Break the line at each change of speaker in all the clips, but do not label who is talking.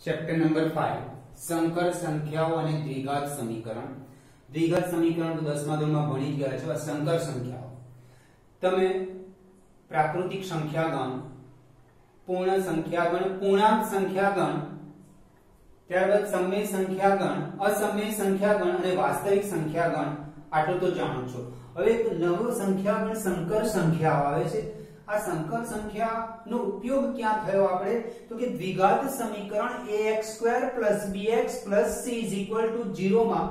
Chapter number 5 સંકર સંખ્યાઓ અને દ્વિઘાત સમીકરણ. દ્વિઘાત સમીકરણ તો 10મા ધોરણમાં ભણી ગયા છો. આ સંકર સંખ્યાઓ તમે પ્રાકૃતિક સંખ્યાગણ, પૂર્ણ સંખ્યાગણ, પૂર્ણાંક સંખ્યાગણ, ત્યારબાદ સમય સંખ્યાગણ, અસમય સંખ્યાગણ અને વાસ્તવિક સંખ્યાગણ આટલું તો જાણો છો. હવે એક નવો સંખ્યાગણ સંકર સંખ્યાઓ આવે છે. આ સંકર સંખ્યાનો ઉપયોગ ક્યાં થયો આપણે તો કે દ્વિઘાત સમીકરણ ax2 bx c 0 માં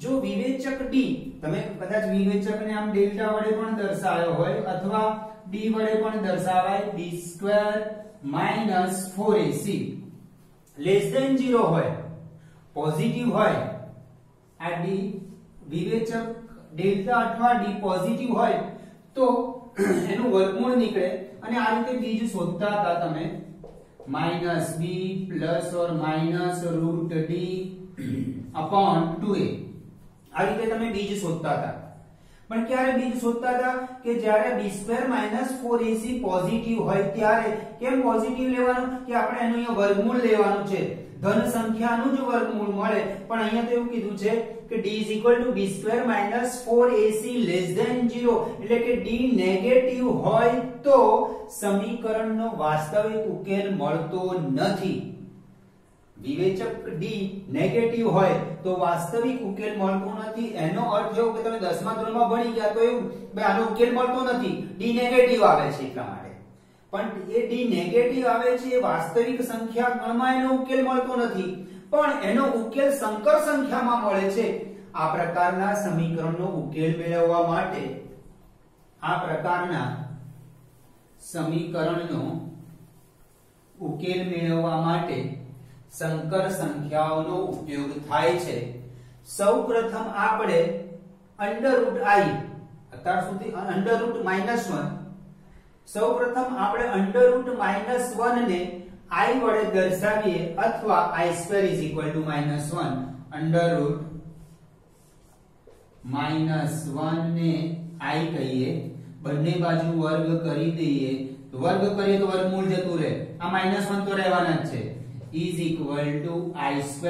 જો વિવેચક d, તમે કદાચ વિવેચકને આમ ડેલ્ટા વડે પણ દર્શાવ્યો હોય અથવા d વડે પણ દર્શાવાય, b2 4ac લેસ ધેન 0 હોય, પોઝિટિવ હોય, આ d વિવેચક ડેલ્ટા અથવા d પોઝિટિવ હોય તો એનું વર્ગમૂળ નીકળે અને આ રીતે બીજ શોધતા હતા તમે -b ± √d/2a. આ રીતે તમે બીજ શોધતા હતા. પણ ક્યારે બીજ શોધતા હતા કે જ્યારે b2 4ac પોઝિટિવ હોય ત્યારે. કેમ પોઝિટિવ લેવાનું કે આપણે એનું અહીંયા વર્ગમૂળ લેવાનું છે, ધન સંખ્યાનું જ વર્ગમૂળ મળે. પણ અહીંયા તો એવું કીધું છે કે d b2 4ac less than 0 એટલે કે d નેગેટિવ હોય તો સમીકરણનો વાસ્તવિક ઉકેલ મળતો નથી. વિવેચક d નેગેટિવ હોય તો વાસ્તવિક ઉકેલ મળતો નથી. એનો અર્થ એવો કે તમે 10મા ધોરણમાં ભણી ગયા તો એવું ભાઈ આનો ઉકેલ મળતો નથી, d નેગેટિવ આવે છે એટલા માટે. પણ એ d નેગેટિવ આવે છે એ વાસ્તવિક સંખ્યા ગણમાં એનો ઉકેલ મળતો નથી, પણ એનો ઉકેલ સંકર સંખ્યામાં મળે છે. આ પ્રકારના સમીકરણનો ઉકેલ મેળવવા માટે, આ પ્રકારના સમીકરણનો ઉકેલ મેળવવા માટે સંકર સંખ્યાઓનો ઉપયોગ થાય છે. સૌપ્રથમ આપણે √i અત્યાર સુધી √-1, સૌપ્રથમ આપણે √-1 ને i વડે દર્શાવીએ અથવા i2 √-1 ને i કહીએ. બંને બાજુ વર્ગ કરી દઈએ તો વર્ગ કરીએ તો વર્ગમૂળ જતું રહે, આ -1 તો રહેવાના જ છે. is equal to i2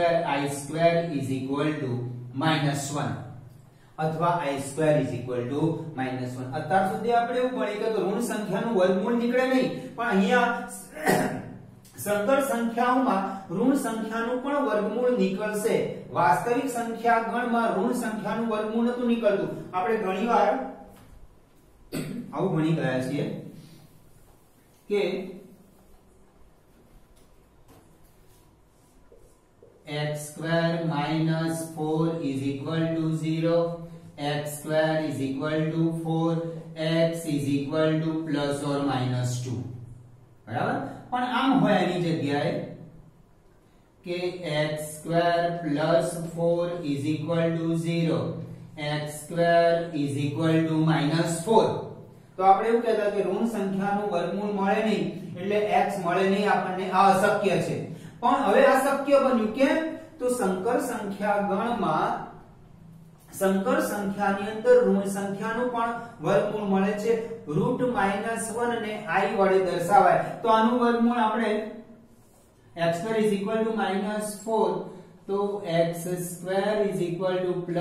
is equal to -1 અથવા i2 is equal to -1. અત્યાર સુધી આપણે એવું ભણી કે ઋણ સંખ્યાનું વર્ગમૂળ નીકળે નહીં, પણ અહીંયા સંકર સંખ્યાઓમાં ઋણ સંખ્યાનું પણ વર્ગમૂળ નીકળશે. વાસ્તવિક સંખ્યા ગણમાં ઋણ સંખ્યાનું વર્ગમૂળ નતું નીકળતું. આપણે ઘણીવાર આવું ભણી ગયા છીએ કે x2 - 4 is equal to 0, x2 is equal to 4, x is equal to +or -2. બરાબર. પણ આમ હોય એની જગ્યાએ કે x2 + 4 is equal to 0, x2 is equal to -4. તો આપણે એવું કહેતા કે ઋણ સંખ્યાનું વર્ગમૂળ મળે નહીં એટલે x મળે નહીં આપણને, આ અશક્ય છે. પણ હવે આ શક્ય બન્યું. કેમ તો સંકર સંખ્યા ગણમાં સંકર સંખ્યાની અંદર ઋણ સંખ્યાનું પણ વર્ગમૂળ મળે છે. √-1 ને i વડે દર્શાવાય તો આનું વર્ગમૂળ આપણે x2 = -4 તો x2 = +or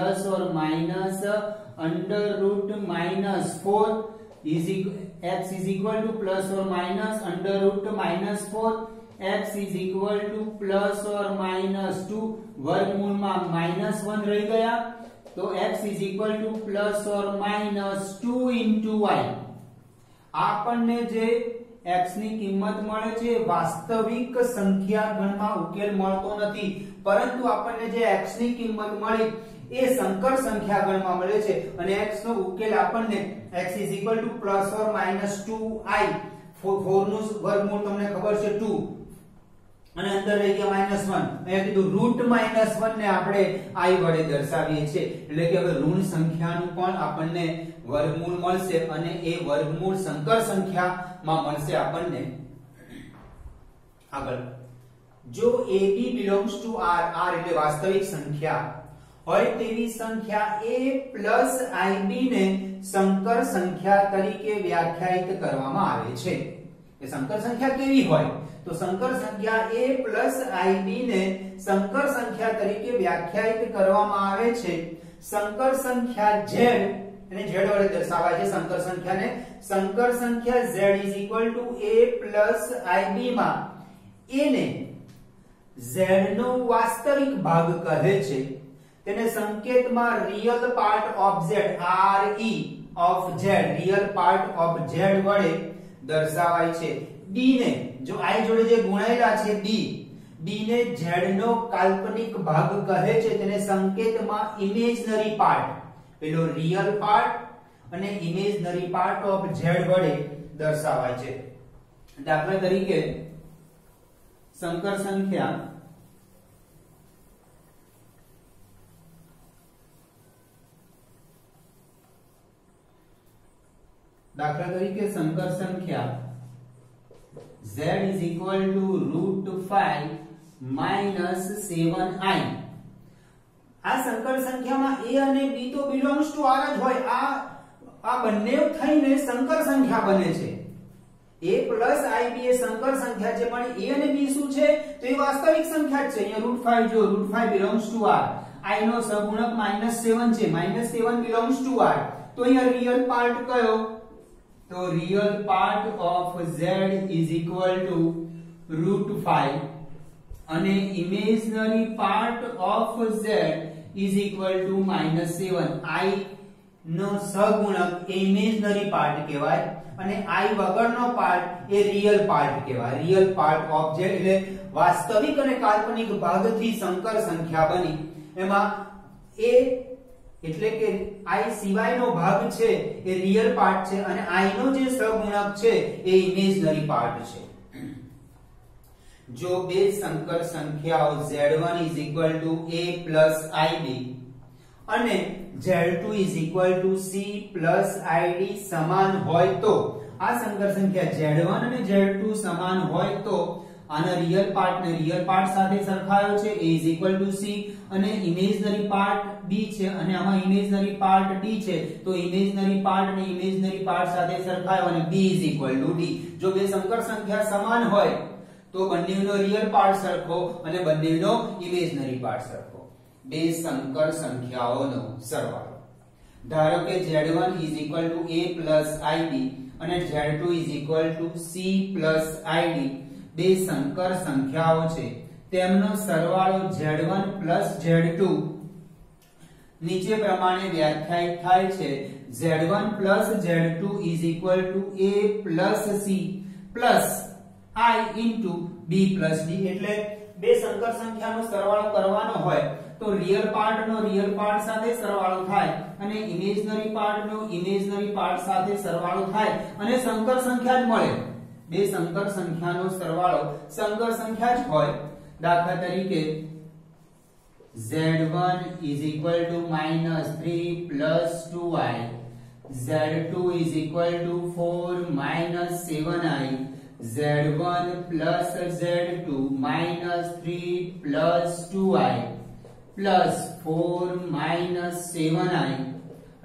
-√-4 is x is equal to +or -√-4, x is equal to +or-2, વર્ગમૂળમાં -1 રહી ગયા તો x is equal to +or-2 into y. આપણને જે x ની કિંમત મળે છે વાસ્તવિક સંખ્યા ગણમાં ઉકેલ મળતો નથી, પરંતુ આપણને જે x ની કિંમત મળી એ સંકર સંખ્યા ગણમાં મળે છે અને x નો ઉકેલ આપણને x is equal to +or-2i. 4 નું વર્ગમૂળ તમને ખબર છે 2 અને અંદર રહી ગયા -1. અહીંયા કીધું √-1 ને આપણે i વડે દર્શાવીએ છીએ એટલે કે હવે ઋણ સંખ્યાનું પણ આપણને વર્ગમૂળ મળશે અને એ વર્ગમૂળ સંકર સંખ્યામાં મળશે આપણને. આગળ જો ab belongs to r, r એટલે વાસ્તવિક સંખ્યા હોય તેવી સંખ્યા a + ib ને સંકર સંખ્યા તરીકે વ્યાખ્યાયિત કરવામાં આવે છે. એ સંકર સંખ્યા કેવી હોય તો સંકર સંખ્યા a પ્લસ ib ને સંકર સંખ્યા તરીકે વ્યાખ્યાયિત કરવામાં આવે છે સંકર સંખ્યા z અને z વડે દર્શાવાય છે સંકર સંખ્યાને સંકર સંખ્યા z a પ્લસ ib માં a ને z નો વાસ્તવિક ભાગ કહે છે તેને સંકેતમાં real part of z re of z real part of z વડે દર્શાવાય છે b ને જો i જોડે જે ગુણાયેલા છે b ને z નો કાલ્પનિક ભાગ કહે છે તેને સંકેતમાં ઇમેજનરી પાર્ટ પેલો રિયલ પાર્ટ અને ઇમેજનરી પાર્ટ ઓફ z વડે દર્શાવાય છે દાખલા તરીકે સંકર સંખ્યા દાખલા તરીકે સંકર સંખ્યા z √5 - 7i આ સંકર સંખ્યામાં a અને b તો બિલોંગ્સ ટુ r જ હોય આ બંને થઈને સંકર સંખ્યા બને છે a પ્લસ ib એ સંકર સંખ્યા છે પણ a અને b શું છે તો એ વાસ્તવિક સંખ્યા છે અહીંયા √5 જો √5 બિલોંગ્સ ટુ r i નો સહગુણક -7 છે -7 બિલોંગ્સ ટુ r તો અહીંયા રિયલ પાર્ટ કયો તો રિયલ પાર્ટ ઓફ z √5 અને imaginary part of z -7 i નો સહગુણક એ ઇમેજનરી પાર્ટ કહેવાય અને i વગરનો પાર્ટ એ રિયલ પાર્ટ કહેવાય રિયલ પાર્ટ ઓફ z એટલે વાસ્તવિક અને કાલ્પનિક ભાગથી સંકર સંખ્યા બની એમાં a એટલે કે i સિવાયનો ભાગ છે એ રિયલ પાર્ટ છે અને i નો જે સહગુણક છે એ ઇમેજનરી પાર્ટ છે જો બે સંકર સંખ્યાઓ z1 a plus ib અને z2 c plus id સમાન હોય તો આ સંકર સંખ્યા z1 અને z2 સમાન હોય તો આના રિયલ પાર્ટ ને રિયલ પાર્ટ સાથે સરખાયો છે a c અને ઇમેજનરી પાર્ટ b છે અને આમાં ઇમેજનરી પાર્ટ d છે તો ઇમેજનરી પાર્ટ ને ઇમેજનરી પાર્ટ સાથે સરખાયો અને b d જો બે સંકર સંખ્યા સમાન હોય તો બંનેનો રિયલ પાર્ટ સરખો અને બંનેનો ઇમેજનરી પાર્ટ સરખો બે સંકર સંખ્યાઓનો સરવાળો ધારો કે z1 a plus ib અને z2 c plus id બે સંકર સંખ્યાઓ છે તેમનો સરવાળો z1 plus z2 નીચે પ્રમાણે વ્યાખ્યાયિત થાય છે z1 plus z2 a plus c plus i into b plus d એટલે બે સંકર સંખ્યાનો સરવાળો કરવાનો હોય તો રિયલ પાર્ટ નો રિયલ પાર્ટ સાથે સરવાળો થાય અને ઇમેજનરી પાર્ટ નો ઇમેજનરી પાર્ટ સાથે સરવાળો થાય અને સંકર સંખ્યા જ મળે બે સંકર સંખ્યાનો સરવાળો સંકર સંખ્યા જ હોય દાખલા તરીકે z1 -3 plus 2i z2 4 7i z1 plus z2 -3 plus 2i plus 4 7i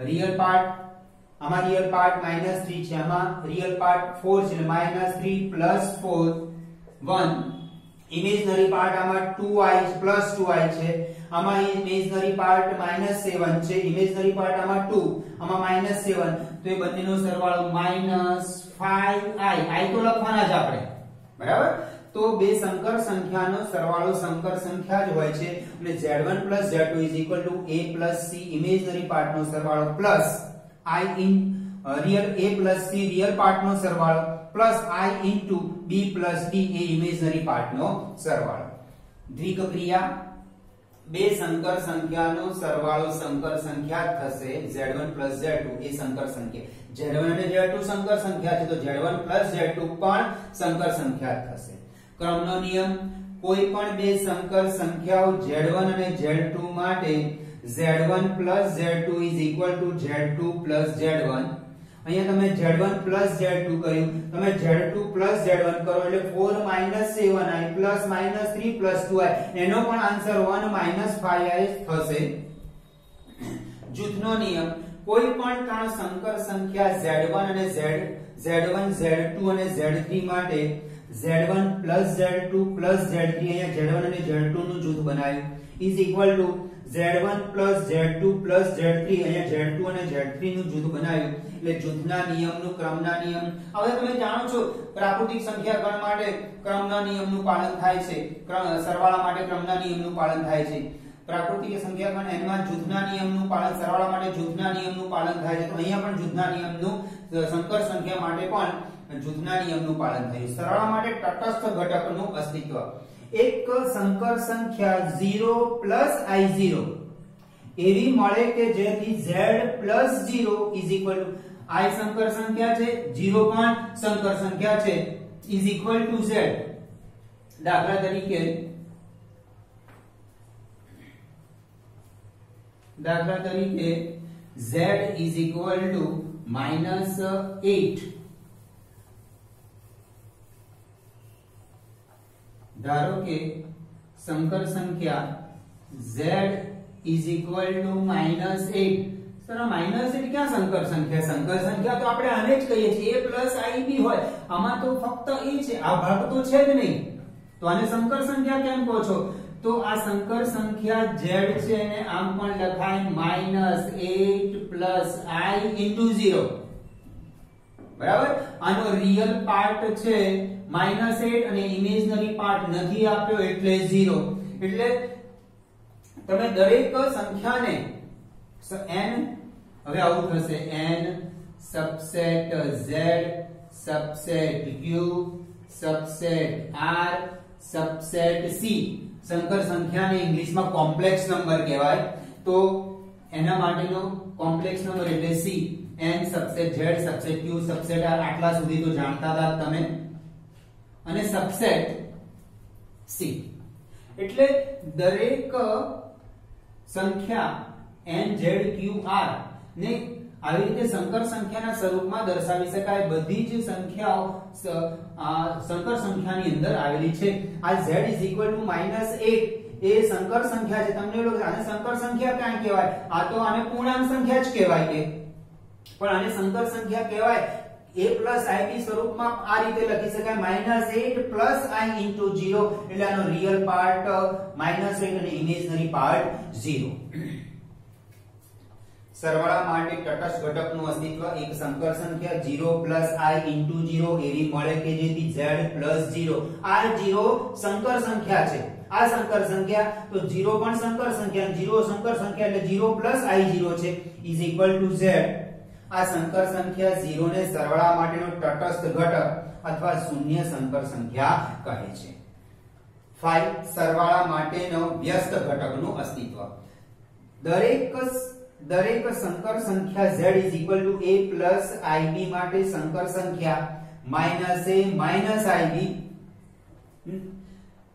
real part આમાં રિયલ પાર્ટ -3 છે આમાં રિયલ પાર્ટ 4 છે -3 plus 4 1 ઇમેજનરી પાર્ટ આમાં 2i plus 2i છે આમાં ઇમેજનરી પાર્ટ -7 છે ઇમેજનરી પાર્ટ આમાં 2 આમાં -7 તો એ બંનેનો સરવાળો -5i i તો લખવાના જ આપણે બરાબર તો બે સંકર સંખ્યાનો સરવાળો સંકર સંખ્યા જ હોય છે અને z1 z2 a c imaginary પાર્ટનો સરવાળો plus i in real a plus c real part નો સરવાળો plus i into b plus d A imaginary part નો સરવાળો દ્વિક ક્રિયા બે સંકર સંખ્યાનો સરવાળો સંકર સંખ્યા થશે z1 plus z2 એ સંકર સંખ્યા z1 અને z2 સંકર સંખ્યા છે તો z1 plus z2 પણ સંકર સંખ્યા થશે ક્રમનો નિયમ કોઈ પણ બે સંકર સંખ્યાઓ z1 અને z2 માટે z1 plus z2 is equal to z2 plus z1 અહીંયા તમે z1 plus z2 કર્યું તમે z2 plus z1 કરો એટલે 4 7i plus -3 plus 2i એનો પણ આન્સર 1 5i થશે જૂથનો નિયમ કોઈ પણ ત્રણ સંકર સંખ્યા z1 અને z1 z2 અને z3 માટે Z1 plus Z2 plus Z3 અહીંયા Z1 અને Z2 નું જૂથ બનાવ્યું is equal to Z1 plus Z2 plus Z3 અહીંયા Z2 અને Z3 નું જૂથ બનાવ્યું એટલે જૂથના નિયમનું ક્રમના નિયમ. હવે તમે જાણો છો પ્રાકૃતિક સંખ્યા ગણ માટે ક્રમના નિયમનું પાલન થાય છે, સરવાળા માટે ક્રમના નિયમનું પાલન થાય છે. પ્રાકૃતિક સંખ્યા ગણ n માં જૂથના નિયમનું પાલન, સરવાળા માટે જૂથના નિયમનું પાલન થાય છે. તો અહીંયા પણ જૂથના નિયમનું, સંકર સંખ્યા માટે પણ જૂથના નિયમનું પાલન થયું. સરવાળા માટે તટસ્થ ઘટકનું અસ્તિત્વ. એક સંકર સંખ્યા 0 i0 એવી મળે કે જેથી z 0 is equal to i સંકર સંખ્યા છે, 0 પણ સંકર સંખ્યા છે, ઇઝ ઇક્વલ ટુ z. દાખલા તરીકે z ઇઝ ઇક્વલ ટુ -8. ધારો કે સંકર સંખ્યા z is equal to -8. Sir -8 ક્યાં સંકર સંખ્યા? સંકર સંખ્યા તો આપણે આને જ કહીએ છીએ a ib હોય. આમાં તો ફક્ત a છે, આ ભાગ તો છે જ નહીં, તો આને સંકર સંખ્યા કેમ કહો છો? તો આ સંકર સંખ્યા z છે અને આમ પણ લખાય -8 + i * 0. બરાબર. આનો રિયલ પાર્ટ છે -8 અને ઇમેજનરી પાર્ટ નથી આપ્યો એટલે 0. એટલે તમે દરેક સંખ્યાને n, હવે આવું થશે n subset z subset q subset r subset c. સંકર સંખ્યાને ઇંગ્લિશમાં કોમ્પ્લેક્સ નંબર કહેવાય. તો એના માટેનો કોમ્પ્લેક્સ નંબર એટલે c. n subset z subset q subset r, આટલા સુધી તો જાણતા હતા તમે. અને સબસેટ c. એટલે દરેક સંખ્યા n z q r ને આવી રીતે સંકર સંખ્યાના સ્વરૂપમાં દર્શાવી શકાય. બધી જ સંખ્યાઓ સંકર સંખ્યાની અંદર આવેલી છે. આ z = -8 એ સંકર સંખ્યા છે. તમને લોકો આને સંકર સંખ્યા ક્યાં કહેવાય? આ તો આને પૂર્ણાંક સંખ્યા જ કહેવાય કે, પણ આને સંકર સંખ્યા કહેવાય. a + ib સ્વરૂપમાં આ રીતે લખી શકાય -8 + i * 0. એટલે આનો રિયલ પાર્ટ -8 અને ઇમેજનરી પાર્ટ 0. સરવાળા માટે તટસ્થ ઘટકનું અસ્તિત્વ. એક સંકર સંખ્યા 0 + i * 0 એવી મળે કે જેથી z + 0. આ 0 સંકર સંખ્યા છે. આ સંકર સંખ્યા તો 0 પણ સંકર સંખ્યા, 0 સંકર સંખ્યા એટલે 0 + i0 છે ઇઝ ઇક્વલ ટુ z. આ સંકર સંખ્યા 0 ને સરવાળા માટેનો તટસ્થ ઘટક અથવા શૂન્ય સંકર સંખ્યા કહે છે. 5 સરવાળા માટેનો વ્યસ્ત ઘટકનું અસ્તિત્વ. દરેક સંકર સંખ્યા z = a + ib માટે સંકર સંખ્યા -a - ib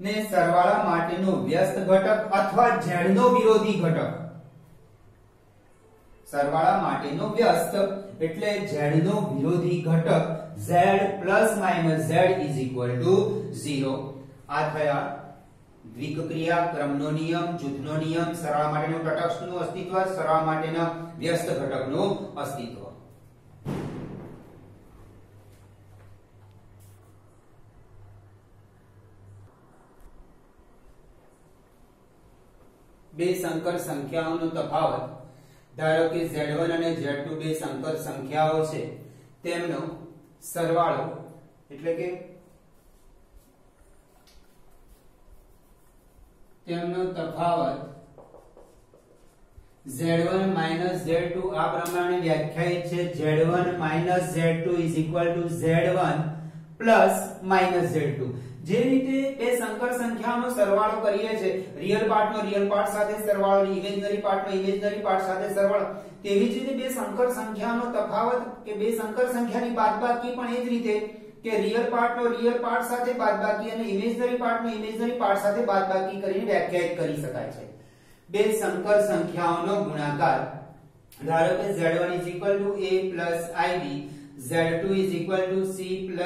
ને સરવાળા માટેનો વ્યસ્ત ઘટક અથવા z નો વિરોધી ઘટક. સરવાળા માટેનો વ્યસ્ત એટલે z નો વિરોધી ઘટક z ± z = 0. આ થયા દ્વિક ક્રિયા, ક્રમનો નિયમ, જૂથનો નિયમ, સરવાળા માટેનો તટસ્થનું અસ્તિત્વ, સરવાળા માટેના વ્યસ્ત ઘટકનું અસ્તિત્વ. બે સંકર સંખ્યાઓનો તફાવત. ધારો કે z1 અને z2 બે સંકર સંખ્યાઓ છે, તેમનો સરવાળો એટલે કે તેમનો તફાવત z1 - z2 આ પ્રમાણે વ્યાખ્યાયિત છે. z1 - z2 = z1 + z2. જે રીતે બે સંકર સંખ્યાઓનો સરવાળો કરીએ છે, રિયલ પાર્ટનો રિયલ પાર્ટ સાથે સરવાળો, ઇમેજનરી પાર્ટનો ઇમેજનરી પાર્ટ સાથે સરવાળો, તેવી જ રીતે બે સંકર સંખ્યાઓનો તફાવત કે બે સંકર સંખ્યાની બાદબાકી પણ એ જ રીતે કે રિયલ પાર્ટનો રિયલ પાર્ટ સાથે બાદબાકી અને ઇમેજનરી પાર્ટનો ઇમેજનરી પાર્ટ સાથે બાદબાકી કરીને વ્યાખ્યાયિત કરી શકાય છે. બે સંકર સંખ્યાઓનો ગુણાકાર. ધારો કે z1 = a + ib, z2 = c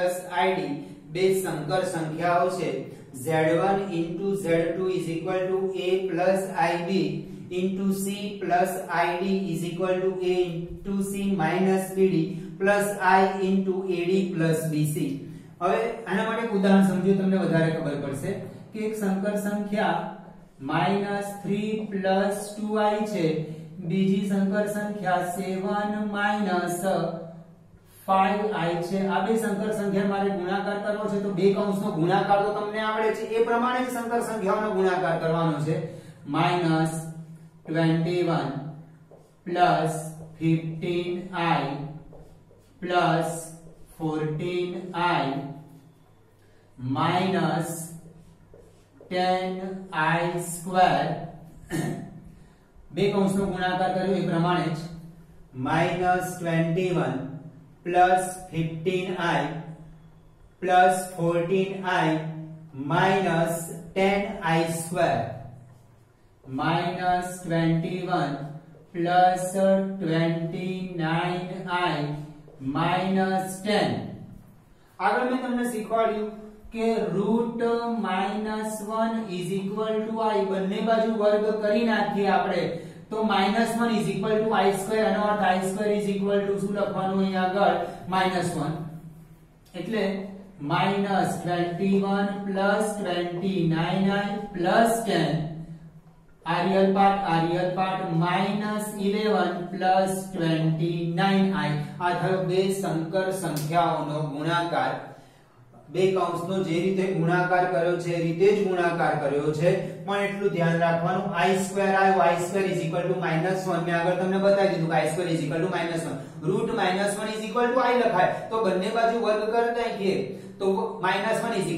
+ id. બે સંકર સંખ્યાઓ છે. z1 * z2 = a + ib * c + id = a * c - bd + i * ad + bc. હવે આના માટે એક ઉદાહરણ સમજો, તમને વધારે ખબર પડશે કે એક સંકર સંખ્યા -3 + 2i છે, બીજી સંકર સંખ્યા 7 - 5i છે। આ બે સંકર સંખ્યા મારે ગુણાકાર કરવો છે તો બે કૌંસનો ગુણાકાર તો તમને આવડે છે, એ પ્રમાણે જ સંકર સંખ્યાઓનો ગુણાકાર કરવાનો છે। -21 + 15i + 14i -10i², બે કૌંસનો ગુણાકાર કર્યો એ પ્રમાણે જ -21 + 15i + 14i -10i², -21 + 29i -10। આગળ મેં તમને શીખવાડ્યું કે √-1 = i, બંને બાજુ વર્ગ કરી નાખીએ આપણે તો -1 = i², આનો અર્થ i² = શું લખવાનું અહીં આગળ -1, એટલે -21 + 29i + 10, આ રિયલ પાર્ટ -11 + 29i। આ થયો બે સંકર સંખ્યાઓનો ગુણાકાર। બે કૌંસનો જે રીતે ગુણાકાર કર્યો છે એ રીતે જ ગુણાકાર કર્યો છે, પણ એટલું ધ્યાન રાખવાનું i² આવ્યો, i² = -1, મેં આગળ તમને બતાવી દીધું કે i² = -1, √-1 = i લખાય તો બંને બાજુ વર્ગ કરી નાખીએ તો -1 = i²,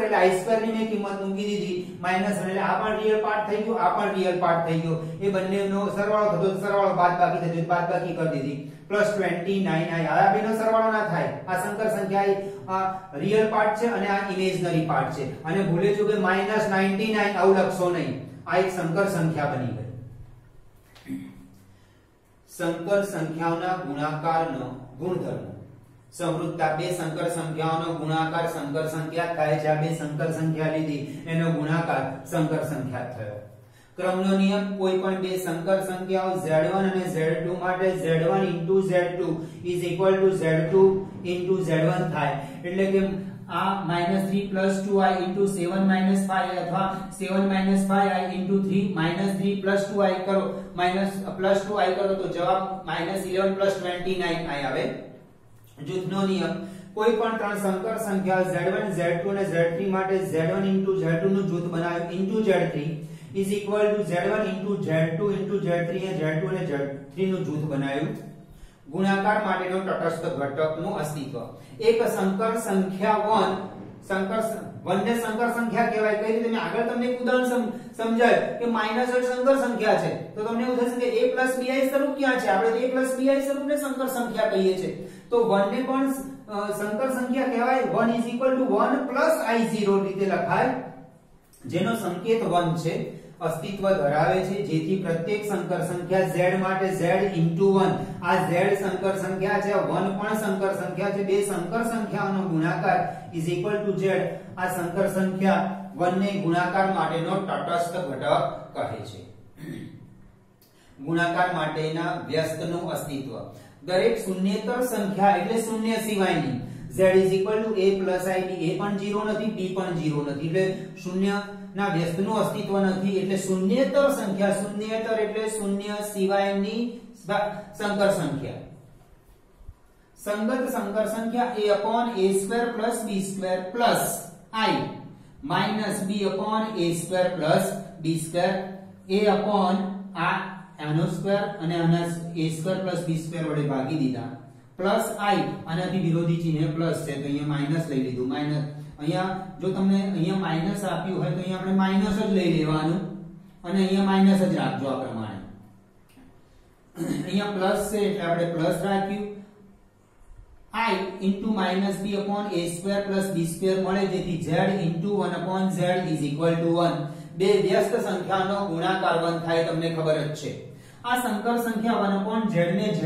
એટલે i² ની મેં કિંમત મૂકી દીધી -1, એટલે આ પણ રિયલ પાર્ટ થઈ ગયો, આ પણ રિયલ પાર્ટ થઈ ગયો, એ બંનેનો સરવાળો થતો તો સરવાળો બાદબાકી થતો તો બાદબાકી કરી દીધી +29i। આ બેનો સરવાળો ના થાય, આ સંકર સંખ્યા આ રિયલ પાર્ટ છે અને આ ઇમેજનરી પાર્ટ છે, અને ભૂલે ચૂકે -99 આવું લખશો નહીં, આ એક સંકર સંખ્યા બની ગઈ। સંકર સંખ્યાઓના ગુણાકારનો ગુણધર્મ। સમૃદ્ધતા, બે સંકર સંખ્યાઓનો ગુણાકાર સંકર સંખ્યા થાય છે, આ બે સંકર સંખ્યા લીધી એનો ગુણાકાર સંકર સંખ્યા થયો। ક્રમનો નિયમ, કોઈ પણ બે સંકર સંખ્યાઓ z1 અને z2 માટે z1 * z2 = z2 * z1 થાય, એટલે કે આ -3 + 2i * 7 - 5i અથવા 7 - 5i * 3 -3 + 2i કરો +2i કરો તો જવાબ -11 + 29i આવે। જૂથનો નિયમ, કોઈ પણ ત્રણ સંકર સંખ્યા z1 z2 અને z3 માટે z1 * z2 નું જૂથ બનાવ્યું z3 = z1 * z2 * z3 અને z2 અને z3 નું જૂથ બનાવ્યું। ગુણાકાર માટેનો તટસ્થ ઘટકનું અસ્તિત્વ, એક સંકર સંખ્યા 1 ને સંકર સંખ્યા કહેવાય, કઈ રીતે? મેં આગળ તમને એક ઉદાહરણ સમજાવ્યું કે -8 સંકર સંખ્યા છે તો તમને એવું થશે કે a + bi સ્વરૂપ ક્યાં છે? આપણે a + bi સ્વરૂપને સંકર સંખ્યા કહીએ છીએ, તો 1 ને પણ સંકર સંખ્યા કહેવાય। 1 = 1 + i0 રીતે લખાય, જેનો સંકેત 1 છે, અસ્તિત્વ ધરાવે છે, જેથી પ્રત્યેક સંકર સંખ્યા z માટે z * 1, આ z સંકર સંખ્યા છે, 1 પણ સંકર સંખ્યા છે, બે સંકર સંખ્યાઓનો ગુણાકાર = z, આ સંકર સંખ્યા 1 ને ગુણાકાર માટેનો તટસ્થ ઘટક કહે છે। ગુણાકાર માટેના વ્યસ્તનું અસ્તિત્વ, દરેક શૂન્યેતર સંખ્યા એટલે શૂન્ય સિવાયની z = a + ib, a પણ 0 નથી, b પણ 0 નથી, એટલે શૂન્ય ના વ્યસ્તનું અસ્તિત્વ નથી, એટલે શૂન્યેતર સંખ્યા, શૂન્યેતર એટલે શૂન્ય સિવાયની સંકર સંખ્યા। સંગત સંકર સંખ્યા a/a² + b² + i -b/a² + b², આનો સ્ક્વેર અને આના a² + b² વડે ભાગી દીધા, + i, આનાથી વિરોધી ચિહ્ન પ્લસ છે તો અહીંયા માઈનસ લઈ લીધું, અહીંયા જો તમને અહીંયા માઈનસ આપ્યું હોય તો અહીંયા આપણે માઈનસ જ લઈ લેવાનું અને અહીંયા માઈનસ જ રાખજો આ પ્રમાણે। અહીંયા પ્લસ છે એટલે આપણે પ્લસ રાખ્યું, i * -b/a² + b² મળે, જેથી z * 1/z = 1, બે વ્યસ્ત સંખ્યાનો ગુણાકાર 1 થાય, તમને ખબર જ છે। આ સંકર સંખ્યા 1/z ને z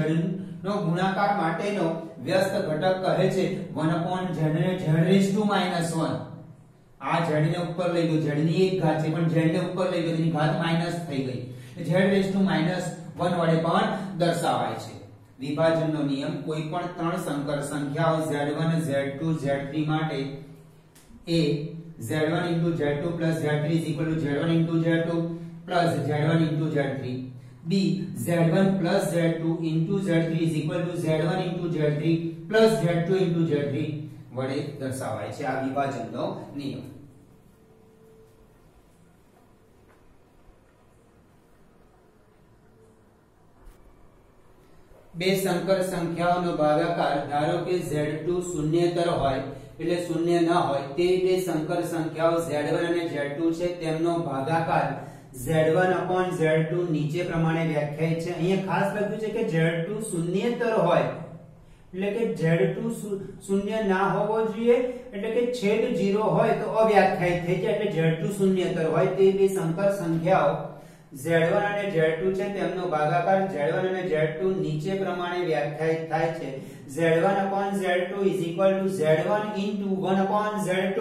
નો ગુણાકાર માટેનો વ્યસ્ત ઘટક કહે છે। 1/z ને z⁻⁻1, આ z ને ઉપર લઈ ગયો, z ની એક ઘાત છે પણ z ને ઉપર લઈ ગયો એની ઘાત માઈનસ થઈ ગઈ, z⁻⁻1 વડે પણ દર્શાવાય છે। વિભાજનનો નિયમ કોઈ પણ ત્રણ સંકર સંખ્યાઓ z1 z2 z3 માટે a z1 into z2 plus z3 is equal to z1 into z2 plus z1 into z3, b z1 plus z2 into z3 is equal to z1 into z3 plus z2 into z3 વડે દર્શાવાય છે આ વિભાજનનો નિયમ. બે સંકર સંખ્યાઓનો ભાગાકાર ધારો કે z2 શૂન્યેતર હોય એટલે શૂન્ય ન હોય તે બે સંકર સંખ્યાઓ z1 અને z2 છે તેમનો ભાગાકાર z1/z2 નીચે પ્રમાણે વ્યાખ્યાયિત છે. અહીંયા ખાસ લખ્યું છે કે z2 શૂન્યેતર હોય એટલે કે z2 શૂન્ય ના હોવો જોઈએ એટલે કે છેદ 0 હોય તો અવ્યાખ્યાયિત થઈ જાય એટલે z2 શૂન્યેતર હોય તે બે સંકર સંખ્યાઓ z1 અને z2 છે તેમનો ભાગાકાર z1 અને z2 નીચે પ્રમાણે વ્યાખ્યાયિત થાય છે. z1/z2 is equal to z1 into 1/z2.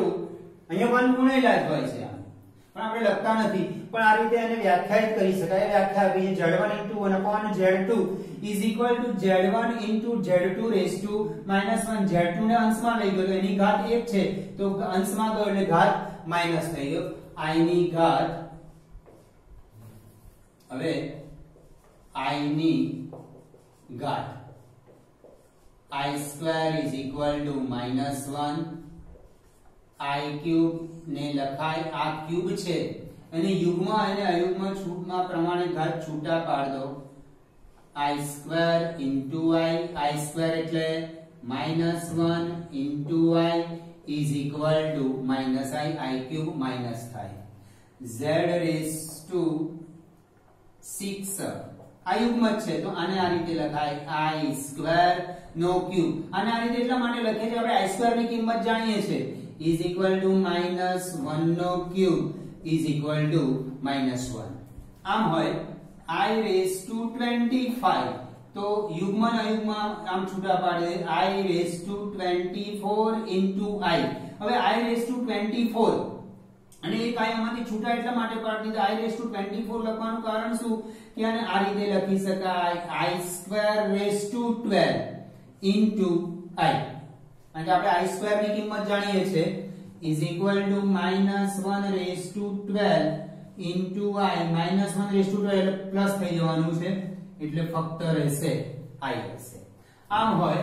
અહીંયા 1 ગુણેલા જ હોય છે પણ આપણે લખતા નથી પણ આ રીતે એને વ્યાખ્યાયિત કરી શકાય. વ્યાખ્યા આપી છે z1 into 1/z2 is equal to z1 into z2 raised to -1. z2 ને અંશમાં લઈ ગયો તો એની ઘાત 1 છે તો અંશમાં ગયો એટલે ઘાત માઈનસ થઈ ગયો i ની ઘાત. હવે i ની ઘાત i square is equal to -1. i cube ને લખાય આ ક્યુબ છે અને યુગ્મ અને અયુગ્મ છૂટમાં પ્રમાણે ઘાત છૂટા પાડ દો. i square into i square એટલે -1 into i is equal to -i cube minus થાય. z raised to 6 આ યુગ્મ છે તો આને આ રીતે લખાય i square નો ક્યુબ. આને આ રીતે એટલા માટે લખીએ છીએ આપણે i square ની કિંમત જાણીએ છીએ is equal to -1 નો ક્યુબ is equal to -1. આમ હોય i raised to 25 તો યુગ્મ અને અયુગ્મ આમ છૂટા પાડે i raised to 24 into i. હવે i raised to 24 અને એક i આમાંથી છૂટા એટલા માટે પાડી દીધા i raised to 24 લખવાનું કારણ શું કે આને આ રીતે લખી શકાય i square raised to 12 into i. અને આપણે i square ની કિંમત જાણીએ છીએ is equal to -1 raised to 12 into i. -1 raised to 12 એટલે પ્લસ થઈ જવાનું છે એટલે ફક્ત રહેશે i રહેશે. આમ હોય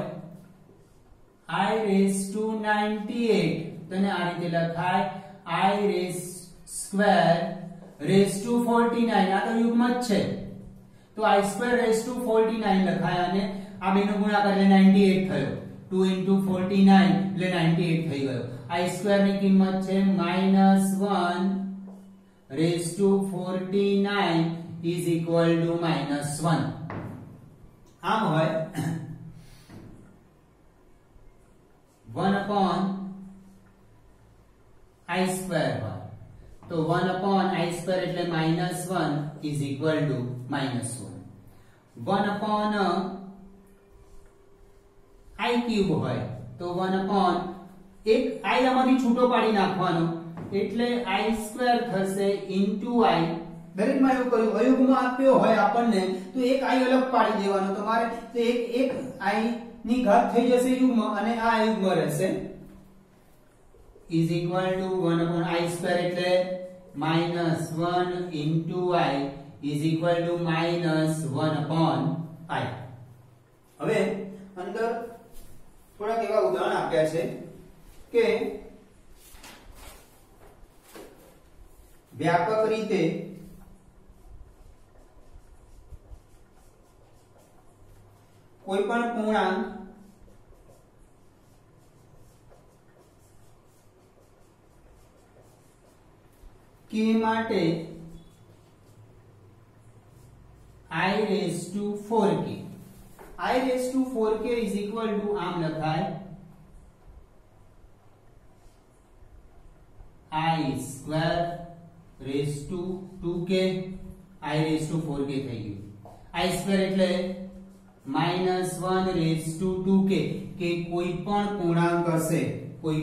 i raised to 98 તને આ રીતે લખાય i raised square raised to 49. આ તો યુગ્મ જ છે તો i square raised to 49 લખાય અને આ બેનો ગુણાકાર એટલે 98 થયો. 2 into 49 એટલે 98 થઈ ગયો. i square ની કિંમત છે -1 raised to 49 is equal to -1. આમ હોય 1/i square હોય તો 1/i square એટલે -1 is equal to -1. 1/i cube હોય તો 1/ એક i આમાંથી છૂટો પાડી નાખવાનો એટલે i square થશે into i. દરેકમાં એવું કર્યું અયુગ્મ આપ્યો હોય આપણને તો એક i અલગ પાડી દેવાનો તો મારે તો એક i ની ઘાત થઈ જશે યુગ્મ અને આ અયુગ્મ રહેશે is equal to 1/i square એટલે -1 into i is equal to -1/i. હવે અંદર થોડાક એવા ઉદાહરણ આપ્યા છે કે વ્યાપક રીતે કોઈ પણ પૂર્ણાંક k માટે i raised to 4k. i raised to 4k is equal to આમ લખાય i square raised to 2k i raised to 4k થઈ ગયું. i square એટલે -1 raised to 2k કે કોઈ પણ પૂર્ણાંક હશે કોઈ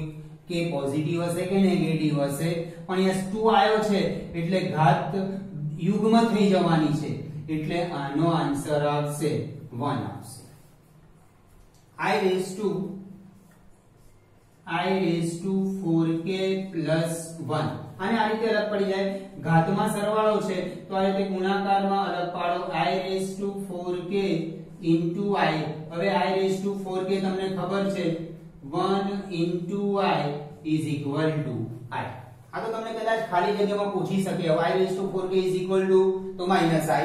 કે પોઝિટિવ હશે કે નેગેટિવ હશે પણ અહીંયા 2 આવ્યો છે એટલે ઘાત યુગ્મ થઈ જવાની છે એટલે આનો આન્સર આવશે 1 આવશે. i raised to 4k plus 1 અને આ રીતે અલગ પડી જાય ઘાતમાં સરવાળો છે તો આ રીતે ગુણાકારમાં અલગ પાડો i raised to 4k into i હવે i raised to 4k તમને ખબર છે 1 into i is equal to i આ તો તમને કદાચ ખાલી જગ્યામાં પૂછી શકે હવે i raised to 4k is equal to તો minus i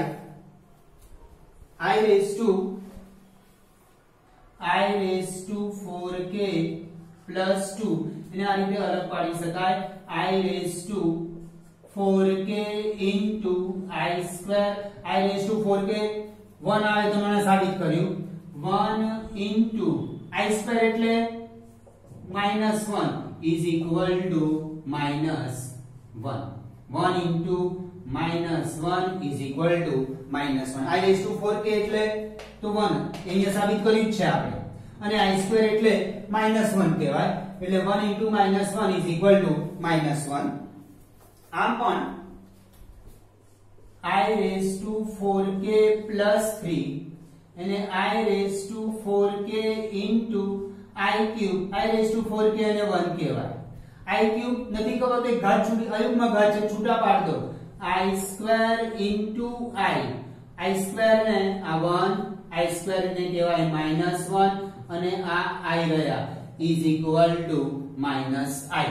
raised to 4k plus 2 એને આ રીતે અલગ પાડી શકાય i raised to 4k into i square i raised to 4k 1 આવે તો મને સાબિત કર્યું 1 into i square એટલે -1 is equal to -1 1 into -1 is equal to -1 i raised to 4k એટલે તો 1 અહીંયા સાબિત કર્યું છે આપણે અને i square એટલે -1 કહેવાય એટલે 1 into -1 is equal to -1 આમ પણ i raised to 4k plus 3 અને i raised to 4k into i cube i raised to 4k અને 1 કહેવાય i cube નથી ખબર તો ઘાત છૂટી અયુગ્મ ઘાત છે છૂટા પાડ દો i square into i square ને આ 1 i square ને કહેવાય -1 અને આ i રહ્યા is equal to -i